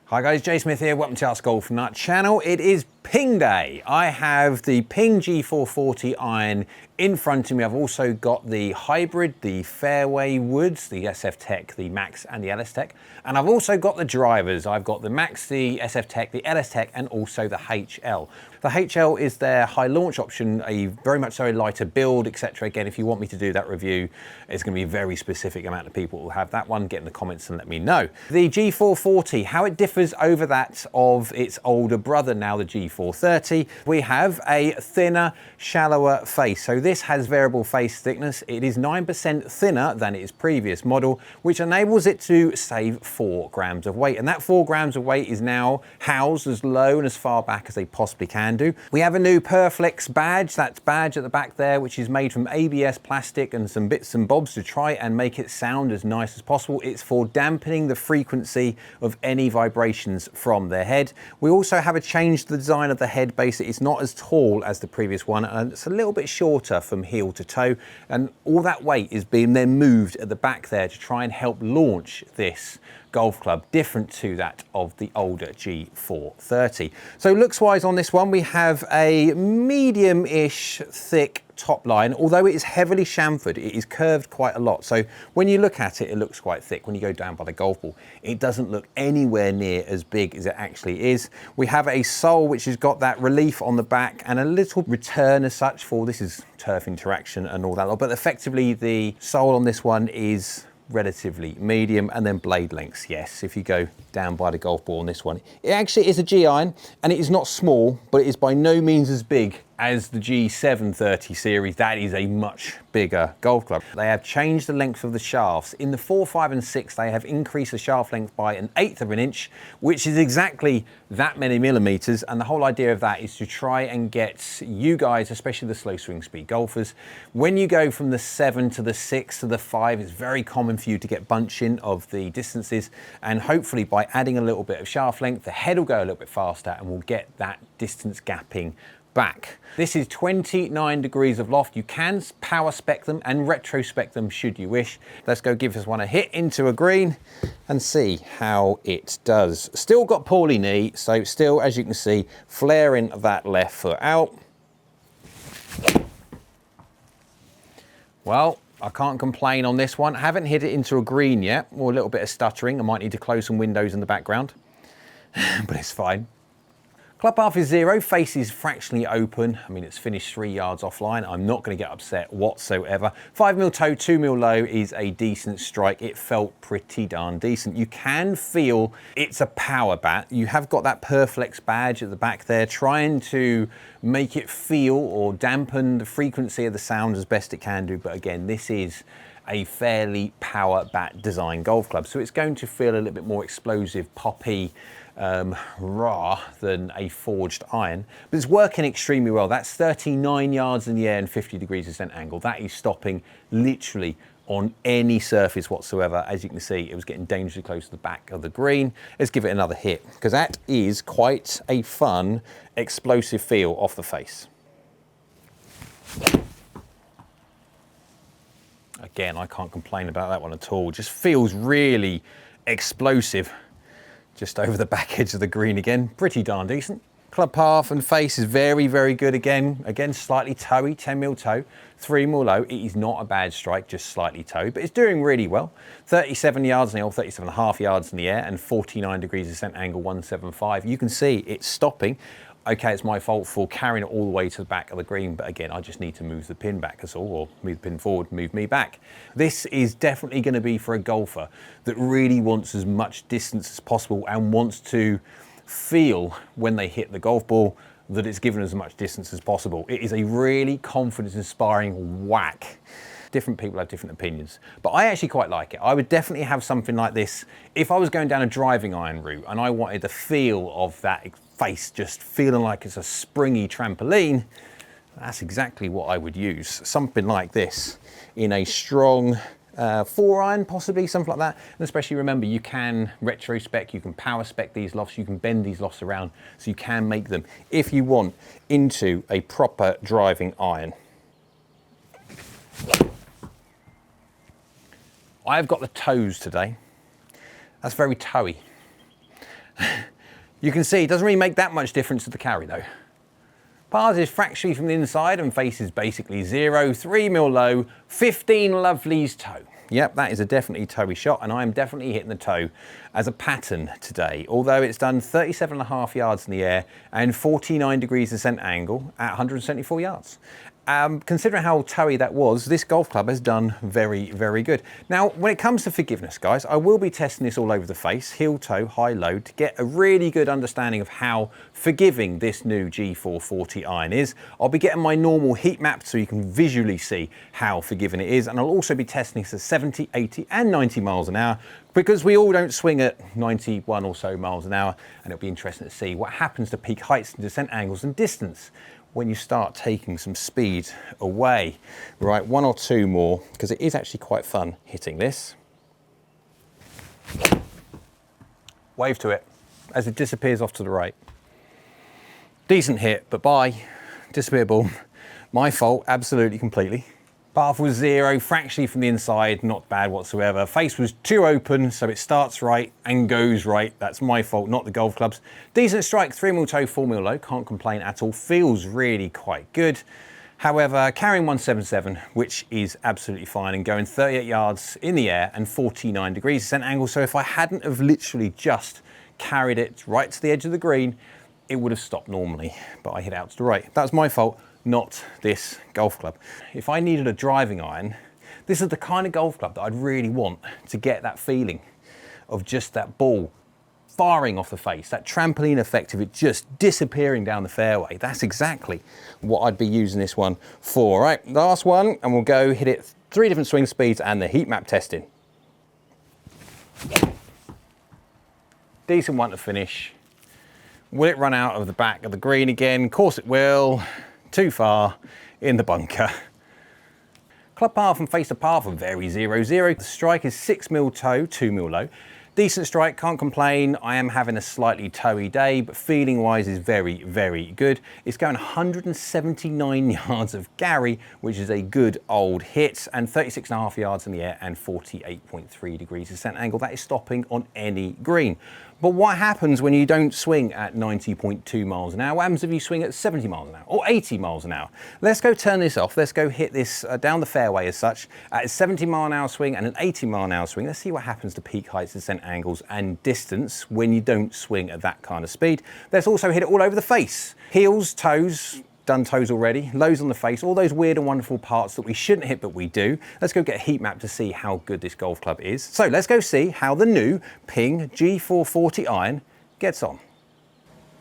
Hi guys, Jay Smith here, welcome to AskGolfNut channel. It is ping day. I have the ping G440 iron in front of me. I've also got the hybrid, the fairway woods, the SF Tech, the Max and the LS Tech. And I've also got the drivers. I've got the Max, the SF Tech, the LS Tech, and also the HL. The HL is their high launch option, a very much so lighter build, etc. Again, if you want me to do that review, it's going to be a very specific amount of people who will have that one. Get in the comments and let me know. The G440, how it differs over that of its older brother now, the G430. We have a thinner, shallower face. So this has variable face thickness. It is 9% thinner than its previous model, which enables it to save 4 grams of weight. And that 4 grams of weight is now housed as low and as far back as they possibly can do. We have a new Perflex badge, that badge at the back there, which is made from ABS plastic and some bits and bobs to try and make it sound as nice as possible. It's for dampening the frequency of any vibrations from their head. We also have changed the design of the head base. It's not as tall as the previous one, and it's a little bit shorter from heel to toe, and all that weight is being then moved at the back there to try and help launch this golf club, different to that of the older G430. So looks wise on this one, we have a medium-ish thick top line, although it is heavily chamfered. It is curved quite a lot. So when you look at it, it looks quite thick. When you go down by the golf ball, it doesn't look anywhere near as big as it actually is. We have a sole which has got that relief on the back and a little return as such for, this is turf interaction and all that lot, but effectively the sole on this one is relatively medium. And then blade lengths, yes, if you go down by the golf ball on this one, it actually is a G iron, and it is not small, but it is by no means as big as the G730 series. That is a much bigger golf club. They have changed the length of the shafts. In the 4, 5 and 6, they have increased the shaft length by 1/8 of an inch, which is exactly that many millimeters. And the whole idea of that is to try and get you guys, especially the slow swing speed golfers, when you go from the 7 to the 6 to the 5, it's very common for you to get bunching of the distances. And hopefully by adding a little bit of shaft length, the head will go a little bit faster and we'll get that distance gapping back. This is 29 degrees of loft. You can power spec them and retrospec them should you wish. Let's go give this one a hit into a green and see how it does. Still got poorly knee, so still, as you can see, flaring that left foot out. Well, I can't complain on this one. I haven't hit it into a green yet, or a little bit of stuttering. I might need to close some windows in the background, but it's fine. Club path is 0, face is fractionally open. I mean, it's finished 3 yards offline. I'm not going to get upset whatsoever. 5mm toe, 2mm low is a decent strike. It felt pretty darn decent. You can feel it's a power bat. You have got that Perflex badge at the back there, trying to make it feel or dampen the frequency of the sound as best it can do. But again, this is a fairly power bat design golf club, so it's going to feel a little bit more explosive, poppy, raw than a forged iron, but it's working extremely well. That's 39 yards in the air and 50 degrees descent angle. That is stopping literally on any surface whatsoever. As you can see, it was getting dangerously close to the back of the green. Let's give it another hit, because that is quite a fun, explosive feel off the face. Again, I can't complain about that one at all. Just feels really explosive. Just over the back edge of the green again, pretty darn decent. Club path and face is very, very good again. Again, slightly toey, 10mm toe, 3mm low. It is not a bad strike, just slightly toe, but it's doing really well. 37 yards in the air, 37.5 yards in the air, and 49 degrees descent angle, 175. You can see it's stopping. Okay, it's my fault for carrying it all the way to the back of the green, but again, I just need to move the pin back, that's all, or move the pin forward, move me back. This is definitely going to be for a golfer that really wants as much distance as possible and wants to feel when they hit the golf ball that it's given as much distance as possible. It is a really confidence-inspiring whack. Different people have different opinions, but I actually quite like it. I would definitely have something like this if I was going down a driving iron route and I wanted the feel of that face just feeling like it's a springy trampoline. That's exactly what I would use. Something like this in a strong 4 iron, possibly, something like that. And especially remember, you can retrospec, you can power spec these lofts, you can bend these lofts around, so you can make them, if you want, into a proper driving iron. I've got the toes today. That's very toey. You can see it doesn't really make that much difference to the carry though. Pars is fractionally from the inside and faces basically 0, 3 mil low, 15 lovelies toe. Yep, that is a definitely toey shot, and I am definitely hitting the toe as a pattern today, although it's done 37.5 yards in the air and 49 degrees descent angle at 174 yards. Considering how toey that was, this golf club has done very, very good. Now, when it comes to forgiveness, guys, I will be testing this all over the face, heel, toe, high, low, to get a really good understanding of how forgiving this new G440 iron is. I'll be getting my normal heat map so you can visually see how forgiving it is, and I'll also be testing this at 70, 80 and 90 miles an hour, because we all don't swing at 91 or so miles an hour, and it'll be interesting to see what happens to peak heights and descent angles and distance when you start taking some speed away. Right, one or two more, because it is actually quite fun hitting this. Wave to it as it disappears off to the right. Decent hit, but bye. Disappear ball. My fault, absolutely, completely. Path was 0, fractionally from the inside, not bad whatsoever. Face was too open, so it starts right and goes right. That's my fault, not the golf club's. Decent strike, 3 mil toe, 4 mil low, can't complain at all. Feels really quite good. However, carrying 177, which is absolutely fine, and going 38 yards in the air and 49 degrees descent angle. So if I hadn't have literally just carried it right to the edge of the green, it would have stopped normally, but I hit out to the right. That's my fault, not this golf club. If I needed a driving iron, this is the kind of golf club that I'd really want to get that feeling of just that ball firing off the face, that trampoline effect of it just disappearing down the fairway. That's exactly what I'd be using this one for. All right, last one, and we'll go hit it 3 different swing speeds and the heat map testing. Decent one to finish. Will it run out of the back of the green again? Of course it will. Too far in the bunker. Club path and face to path are very 0-0. The strike is 6 mil toe, 2 mil low. Decent strike, can't complain. I am having a slightly toey day, but feeling wise is very, very good. It's going 179 yards of Gary, which is a good old hit, and 36.5 yards in the air and 48.3 degrees descent angle. That is stopping on any green. But what happens when you don't swing at 90.2 miles an hour? What happens if you swing at 70 miles an hour or 80 miles an hour? Let's go turn this off. Let's go hit this down the fairway as such at a 70 mile an hour swing and an 80 mile an hour swing. Let's see what happens to peak heights, descent angles and distance when you don't swing at that kind of speed. Let's also hit it all over the face. Heels, toes, done toes already, lows on the face, all those weird and wonderful parts that we shouldn't hit but we do. Let's go get a heat map to see how good this golf club is. So let's go see how the new Ping G440 iron gets on.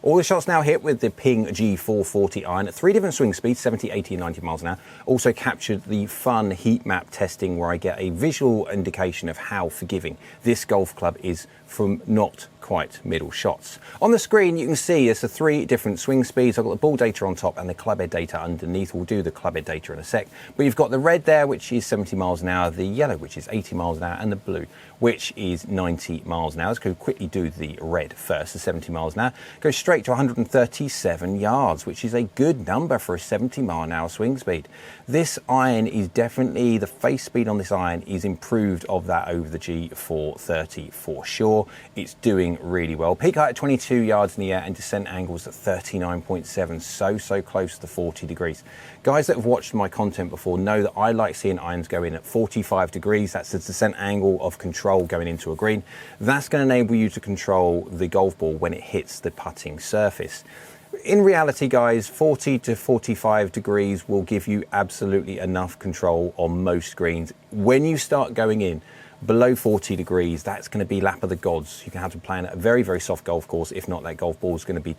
All the shots now hit with the Ping G440 iron at 3 different swing speeds, 70, 80 and 90 miles an hour. Also captured the fun heat map testing where I get a visual indication of how forgiving this golf club is from not quite middle shots. On the screen you can see it's the 3 different swing speeds. I've got the ball data on top and the club head data underneath. We'll do the club head data in a sec. But you've got the red there, which is 70 miles an hour, the yellow, which is 80 miles an hour, and the blue, which is 90 miles an hour. Let's go quickly do the red first, the 70 miles an hour. Go straight to 137 yards, which is a good number for a 70 mile an hour swing speed. This iron is definitely, the face speed on this iron is improved of that over the G430 for sure. It's doing really well. Peak height at 22 yards in the air and descent angles at 39.7, so close to 40 degrees. Guys that have watched my content before know that I like seeing irons go in at 45 degrees. That's the descent angle of control going into a green. That's going to enable you to control the golf ball when it hits the putting surface. In reality, guys, 40 to 45 degrees will give you absolutely enough control on most greens. When you start going in below 40 degrees, that's going to be lap of the gods. You're going to have to play at a very, very soft golf course. If not, that golf ball is going to be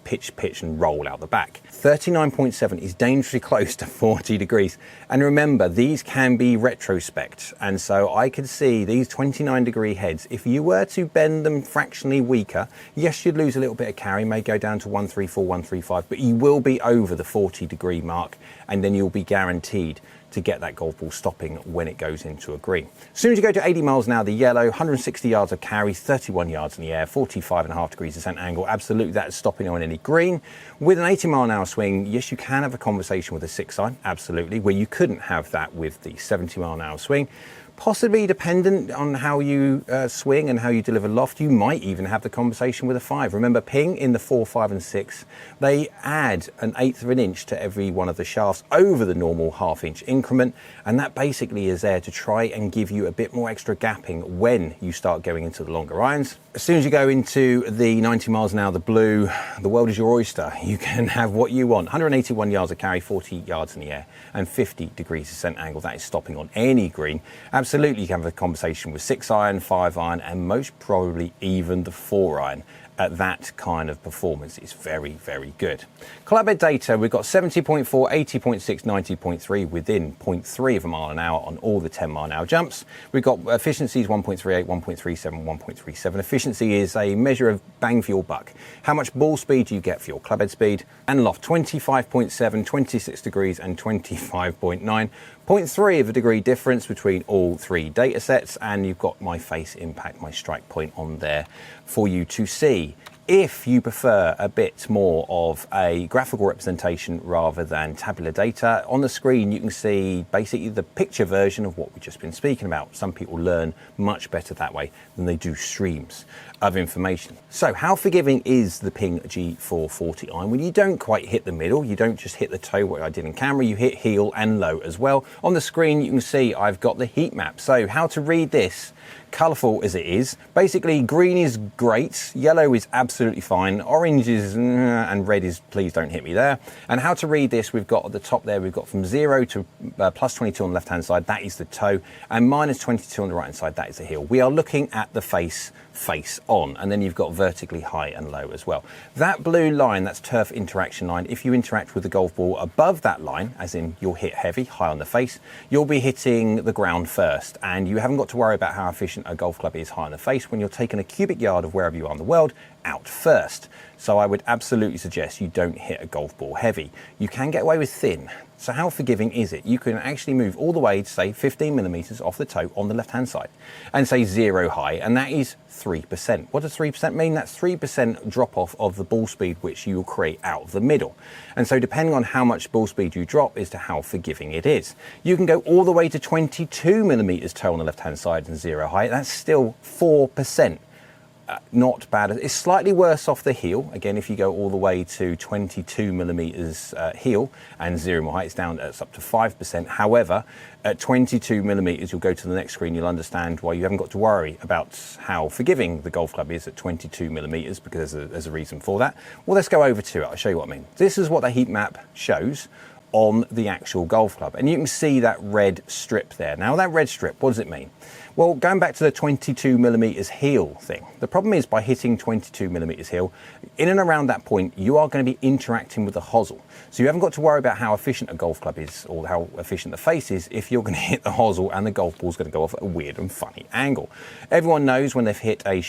pitch and roll out the back. 39.7 is dangerously close to 40 degrees. And remember, these can be retrospect. And so I could see these 29 degree heads. If you were to bend them fractionally weaker, yes, you'd lose a little bit of carry, may go down to 134, 135, but you will be over the 40 degree mark, and then you'll be guaranteed to get that golf ball stopping when it goes into a green. As soon as you go to 80 miles an hour, the yellow, 160 yards of carry, 31 yards in the air, 45.5 degrees descent angle. Absolutely, that is stopping on any green. With an 80 mile an hour swing, yes, you can have a conversation with a 6 iron, absolutely, where you couldn't have that with the 70 mile an hour swing. Possibly dependent on how you swing and how you deliver loft, you might even have the conversation with a 5. Remember, Ping in the 4, 5 and 6, they add an 1/8 of an inch to every one of the shafts over the normal 1/2 inch increment, and that basically is there to try and give you a bit more extra gapping when you start going into the longer irons. As soon as you go into the 90 miles an hour, the blue, the world is your oyster. You can have what you want. 181 yards of carry, 40 yards in the air, and 50 degrees descent angle. That is stopping on any green. Absolutely, you can have a conversation with 6 iron, 5 iron, and most probably even the 4 iron. At that kind of performance, it's very, very good. Club head data, we've got 70.4, 80.6, 90.3 within 0.3 of a mile an hour on all the 10 mile an hour jumps. We've got efficiencies 1.38, 1.37, 1.37. Efficiency is a measure of bang for your buck. How much ball speed do you get for your club head speed? And loft 25.7, 26 degrees and 25.9. 0.3 of a degree difference between all 3 data sets, and you've got my face impact, my strike point on there for you to see. If you prefer a bit more of a graphical representation rather than tabular data, on the screen you can see basically the picture version of what we've just been speaking about. Some people learn much better that way than they do streams of information. So how forgiving is the Ping G440 iron? When you don't quite hit the middle, you don't just hit the toe what I did in camera, you hit heel and low as well. On the screen you can see I've got the heat map. So how to read this, colourful as it is. Basically green is great, yellow is absolutely fine, orange is and red is please don't hit me there. And how to read this, we've got at the top there, we've got from 0 to plus 22 on the left hand side, that is the toe, and minus 22 on the right hand side, that is the heel. We are looking at the face on, and then you've got vertically high and low as well. That blue line, that's turf interaction line. If you interact with the golf ball above that line, as in you'll hit heavy, high on the face, you'll be hitting the ground first, and you haven't got to worry about how efficient a golf club is high on the face when you're taking a cubic yard of wherever you are in the world out first. So I would absolutely suggest you don't hit a golf ball heavy. You can get away with thin. So how forgiving is it? You can actually move all the way to say 15 millimeters off the toe on the left hand side and say 0 high, and that is 3%. What does 3% mean? That's 3% drop off of the ball speed which you will create out of the middle. And so depending on how much ball speed you drop is to how forgiving it is. You can go all the way to 22 millimeters toe on the left hand side and 0 high. That's still 4%. Not bad. It's slightly worse off the heel. Again, if you go all the way to 22 millimeters heel and 0 more height, it's up to 5%. However, at 22 millimeters, you'll go to the next screen, you'll understand why you haven't got to worry about how forgiving the golf club is at 22 millimeters, because there's a reason for that. Well, let's go over to it. I'll show you what I mean. This is what the heat map shows on the actual golf club, and you can see that red strip there. Now that red strip, what does it mean? Well, going back to the 22 millimeters heel thing, the problem is by hitting 22 millimeters heel, in and around that point, you are going to be interacting with the hosel. So you haven't got to worry about how efficient a golf club is or how efficient the face is if you're going to hit the hosel and the golf ball's going to go off at a weird and funny angle. Everyone knows when they've hit a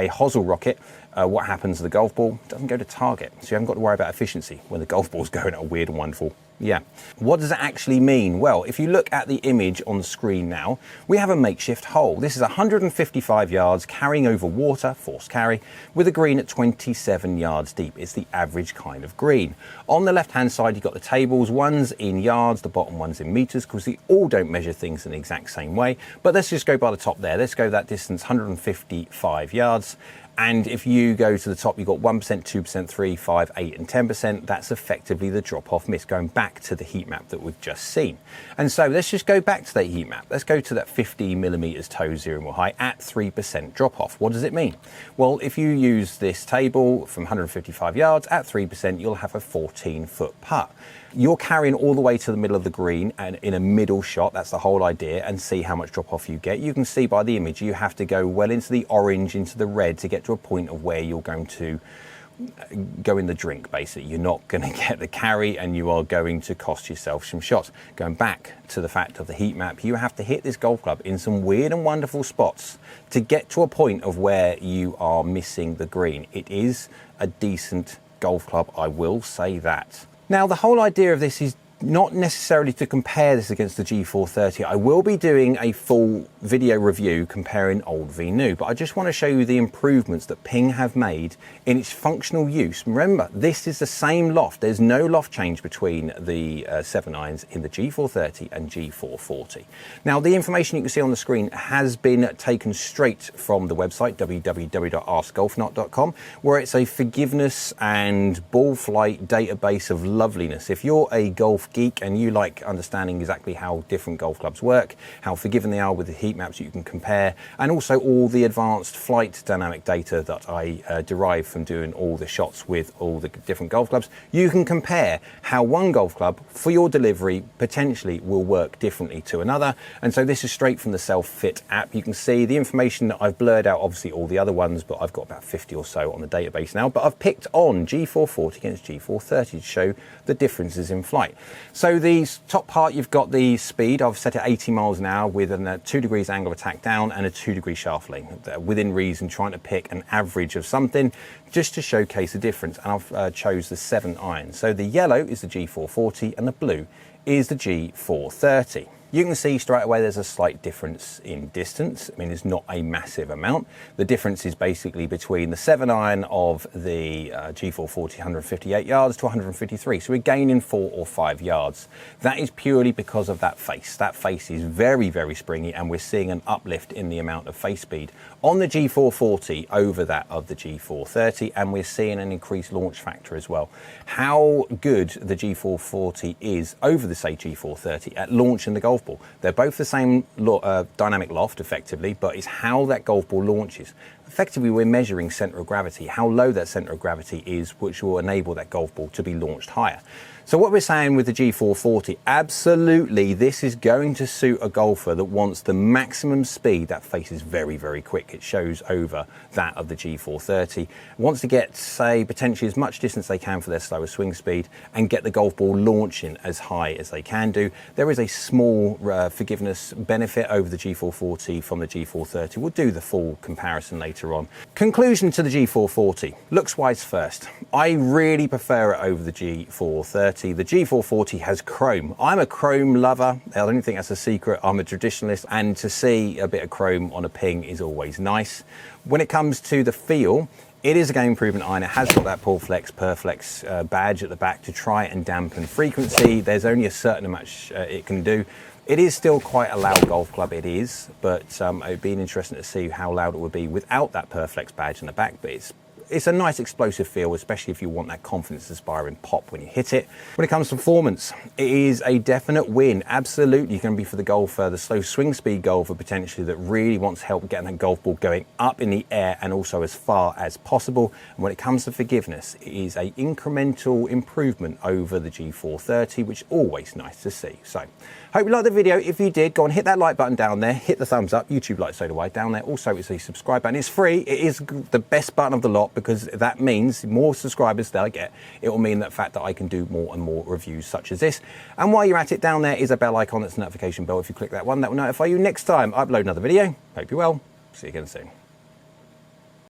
hosel rocket, what happens to the golf ball? It doesn't go to target. So you haven't got to worry about efficiency when the golf ball's going at a weird and wonderful. Yeah. What does it actually mean? Well, if you look at the image on the screen now, we have a makeshift hole. This is 155 yards carrying over water, forced carry, with a green at 27 yards deep. It's the average kind of green. On the left-hand side, you've got the tables. One's in yards, the bottom one's in meters, because they all don't measure things in the exact same way. But let's just go by the top there. Let's go that distance, 155 yards. And if you go to the top, you've got 1%, 2%, 3, 5, 8, and 10%. That's effectively the drop-off miss, going back to the heat map that we've just seen. And so let's just go back to that heat map. Let's go to that 50 millimeters toe, 0 more high at 3% drop-off. What does it mean? Well, if you use this table from 155 yards at 3%, you'll have a 14-foot putt. You're carrying all the way to the middle of the green and in a middle shot, that's the whole idea, and see how much drop off you get. You can see by the image, you have to go well into the orange, into the red to get to a point of where you're going to go in the drink, basically. You're not going to get the carry and you are going to cost yourself some shots. Going back to the fact of the heat map, you have to hit this golf club in some weird and wonderful spots to get to a point of where you are missing the green. It is a decent golf club, I will say that. Now, the whole idea of this is not necessarily to compare this against the G430. I will be doing a full video review comparing old v new, but I just want to show you the improvements that Ping have made in its functional use. Remember, this is the same loft. There's no loft change between the 7 irons in the G430 and G440. Now, the information you can see on the screen has been taken straight from the website www.askgolfnut.com, where it's a forgiveness and ball flight database of loveliness. If you're a golf geek and you like understanding exactly how different golf clubs work, how forgiving they are with the heat maps you can compare, and also all the advanced flight dynamic data that I derive from doing all the shots with all the different golf clubs, you can compare how one golf club for your delivery potentially will work differently to another. And so this is straight from the Self-Fit app. You can see the information that I've blurred out, obviously all the other ones, but I've got about 50 or so on the database now. But I've picked on G440 against G430 to show the differences in flight. So the top part, you've got the speed. I've set it 80 miles an hour with a 2 degrees angle of attack down and a 2 degree shaft length. Within reason, trying to pick an average of something just to showcase the difference. And I've chose the 7 iron. So the yellow is the G440 and the blue is the G430. You can see straight away there's a slight difference in distance. I mean, it's not a massive amount. The difference is basically between the 7 iron of the G440 158 yards to 153. So we're gaining 4 or 5 yards. That is purely because of that face. That face is very, very springy, and we're seeing an uplift in the amount of face speed on the G440 over that of the G430, and we're seeing an increased launch factor as well. How good the G440 is over the, say, G430 at launching the golf ball. They're both the same dynamic loft, effectively, but it's how that golf ball launches. Effectively, we're measuring center of gravity, how low that center of gravity is, which will enable that golf ball to be launched higher. So what we're saying with the G440, absolutely, this is going to suit a golfer that wants the maximum speed. That face is very, very quick. It shows over that of the G430. Wants to get, say, potentially as much distance they can for their slower swing speed and get the golf ball launching as high as they can do. There is a small forgiveness benefit over the G440 from the G430. We'll do the full comparison later on. Conclusion to the G440. Looks-wise first. I really prefer it over the G430. The G440 has chrome. I'm a chrome lover. I don't think that's a secret. I'm a traditionalist, and to see a bit of chrome on a Ping is always nice. When it comes to the feel, it is a game improvement iron. It has got that Perflex badge at the back to try and dampen frequency. There's only a certain amount it can do. It is still quite a loud golf club, it is, but it would be interesting to see how loud it would be without that Perflex badge in the back. But it's a nice explosive feel, especially if you want that confidence-inspiring pop when you hit it. When it comes to performance, it is a definite win. Absolutely going to be for the golfer, the slow swing speed golfer potentially that really wants help getting that golf ball going up in the air and also as far as possible. And when it comes to forgiveness, it is an incremental improvement over the G430, which is always nice to see. So, hope you liked the video. If you did, go and hit that like button down there, hit the thumbs up. YouTube likes, so do I. Down there also is a subscribe button. It's free. It is the best button of the lot, because that means the more subscribers that I get, it will mean the fact that I can do more and more reviews such as this. And while you're at it, down there is a bell icon. That's a notification bell. If you click that one, that will notify you next time I upload another video. Hope you're well. See you again soon.